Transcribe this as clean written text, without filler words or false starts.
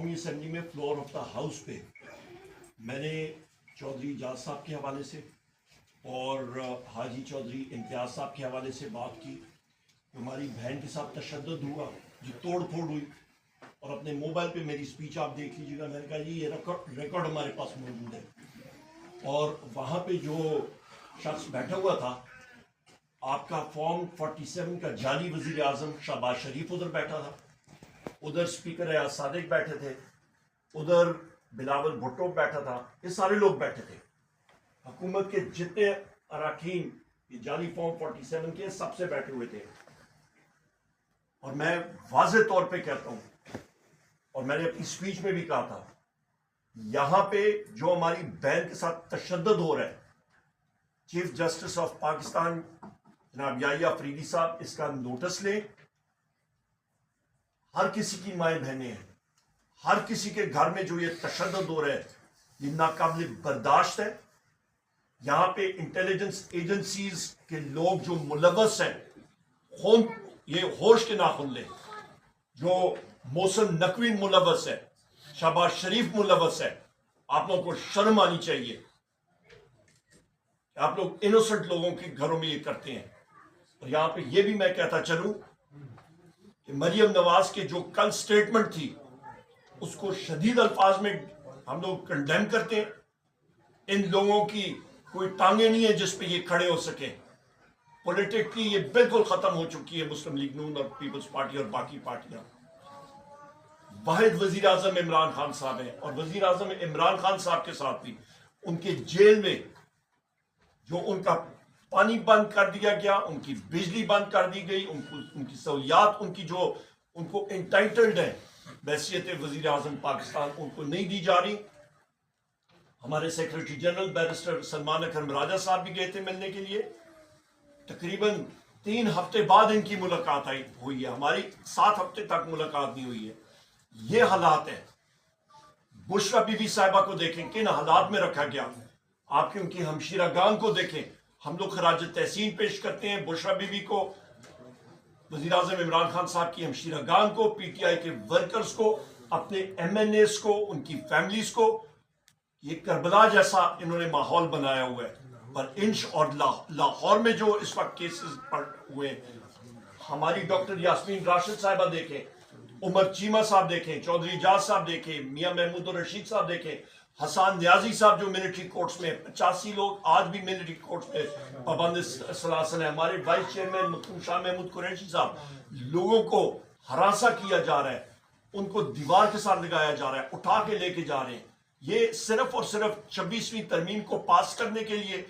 قومی اسمبلی میں floor of the house پہ میں نے چودھری اعجاز صاحب کے حوالے سے اور حاجی چودھری امتیاز صاحب کے حوالے سے بات کی. ہماری بہن کے ساتھ تشدد ہوا، جو توڑ پھوڑ ہوئی، اور اپنے موبائل پہ میری اسپیچ آپ دیکھ لیجیے گا. میں نے کہا جی یہ ریکارڈ ہمارے پاس موجود ہے. اور وہاں پہ جو شخص بیٹھا ہوا تھا، آپ کا فارم 47 کا جعلی وزیر اعظم شہباز شریف ادھر بیٹھا تھا، ادھر اسپیکر ایاز صادق بیٹھے تھے، ادھر بلاول بھٹو بیٹھا تھا. یہ سارے لوگ بیٹھے تھے. حکومت کے جتنے اراکین یہ جعلی فارم 47 کے سب سے بیٹھے ہوئے تھے. اور میں واضح طور پہ کہتا ہوں، اور میں نے اپنی اسپیچ میں بھی کہا تھا، یہاں پہ جو ہماری بہن کے ساتھ تشدد ہو رہا ہے، چیف جسٹس آف پاکستان جناب یحییٰ فریدی صاحب اس کا نوٹس لیں. ہر کسی کی مائیں بہنیں ہیں، ہر کسی کے گھر میں جو یہ تشدد ہو رہا ہے یہ ناقابل برداشت ہے. یہاں پہ انٹیلیجنس ایجنسیز کے لوگ جو ملوث ہیں، خون یہ ہوش کے ناخن لیں. جو محسن نقوی ملوث ہے، شہباز شریف ملوث ہے. آپ لوگوں کو شرم آنی چاہیے. آپ لوگ انوسنٹ لوگوں کے گھروں میں یہ کرتے ہیں. اور یہاں پہ یہ بھی میں کہتا چلوں کہ مریم نواز کے جو کل سٹیٹمنٹ تھی اس کو شدید الفاظ میں ہم لوگ کنڈیم کرتے ہیں. ان لوگوں کی کوئی ٹانگیں نہیں ہے جس پہ یہ کھڑے ہو سکیں. پولیٹکلی یہ بالکل ختم ہو چکی ہے مسلم لیگ نون اور پیپلز پارٹی اور باقی پارٹیاں. واحد وزیر اعظم عمران خان صاحب ہیں، اور وزیر اعظم عمران خان صاحب کے ساتھ بھی ان کے جیل میں جو ان کا پانی بند کر دیا گیا، ان کی بجلی بند کر دی گئی، ان کی سہولیات ان کی جو ان کو انٹائٹلڈ ہے بحیثیت وزیر اعظم پاکستان ان کو نہیں دی جا رہی. ہمارے سیکرٹری جنرل بیرسٹر سلمان اکرم راجہ صاحب بھی گئے تھے ملنے کے لیے. تقریباً 3 ہفتے بعد ان کی ملاقات ہوئی ہے. ہماری 7 ہفتے تک ملاقات نہیں ہوئی ہے. یہ حالات ہیں. بشرا بی بی صاحبہ کو دیکھیں کن حالات میں رکھا گیا. آپ کی ان کی ہمشیرہ گان کو دیکھیں. ہم لوگ خراج تحسین پیش کرتے ہیں بشرا بی بی کو، وزیر اعظم عمران خان صاحب کی ہمشیرہ گان کو، پی ٹی آئی کے ورکرز کو، اپنے ایم این ایز کو، ان کی فیملیز کو. یہ کربلا جیسا انہوں نے ماحول بنایا ہوا ہے. پر انش اور لاہور میں جو اس وقت کیسز ہوئے ہیں، ہماری ڈاکٹر یاسمین راشد صاحبہ دیکھیں، عمر چیمہ صاحب دیکھیں، چودھری اعجاز صاحب دیکھیں، میاں محمود الرشید صاحب دیکھیں، حسان نیازی صاحب جو ملٹری کورٹس میں 85 لوگ آج بھی ملٹری کورٹس میں پابند سلاسل ہیں. ہمارے وائس چیئرمین مختوم شاہ محمود قریشی صاحب، لوگوں کو ہراساں کیا جا رہا ہے، ان کو دیوار کے ساتھ لگایا جا رہا ہے، اٹھا کے لے کے جا رہے ہیں. یہ صرف اور صرف 26ویں ترمیم کو پاس کرنے کے لیے